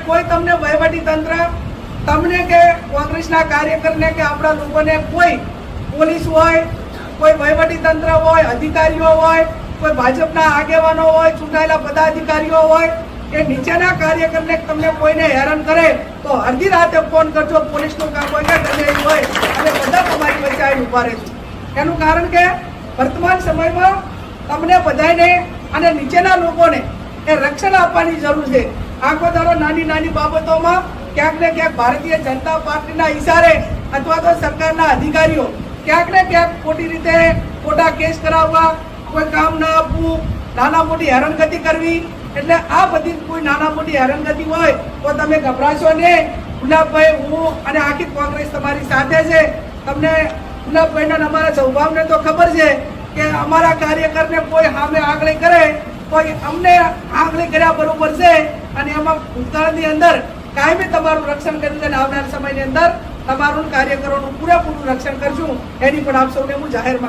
કોઈ તમને વહીવટી તંત્ર તમને કે કોંગ્રેસના કાર્યકરને કે આપણા લોકોને કોઈ પોલીસ હોય, કોઈ વહીવટી તંત્ર હોય, અધિકારીઓ હોય, કોઈ ભાજપના આગેવાનો હોય, ચૂંટાયેલા પદાધિકારીઓ હોય, કે નીચેના કાર્યકરને તમને કોઈને હેરાન કરે તો અડધી રાતે ફોન કરજો, પોલીસનું કામ હોય કે ગમે એ હોય, અને બધા તમારી વચ્ચે આવીને ઉભા રહેશે. એનું કારણ કે વર્તમાન સમયમાં તમને બધાને અને નીચેના લોકોને એ રક્ષણ આપવાની જરૂર છે. આખો દાડો નાની નાની બાબતોમાં ક્યાંક ને ક્યાંક ભારતીય જનતા પાર્ટીના ઈશારે અથવા તો સરકારના અધિકારીઓ ક્યાંક ને ક્યાંક ખોટી રીતે ખોટા કેસ કરાવવા, કોઈ કામ ના આપવું, નાના મોટી હેરાનગતિ કરવી. એટલે આ બધી કોઈ નાના મોટી હેરાનગતિ હોય તો તમે ગભરાશો નહીં. ગુલાબભાઈ, હું અને આખી કોંગ્રેસ તમારી સાથે છે. તમને ગુલાબભાઈના અમારા સ્વભાવને તો ખબર છે કે અમારા કાર્યકરને કોઈ સામે આગળ કરે કોઈ અમને આગળ કર્યા બરોબર છે, અને એમાં ભૂતકાળની અંદર કાયમી તમારું રક્ષણ કર્યું છે, અને આવનાર સમયની અંદર તમારું કાર્યકરોનું પૂરેપૂરું રક્ષણ કરશું એની પણ આપ સૌને હું જાહેરમાં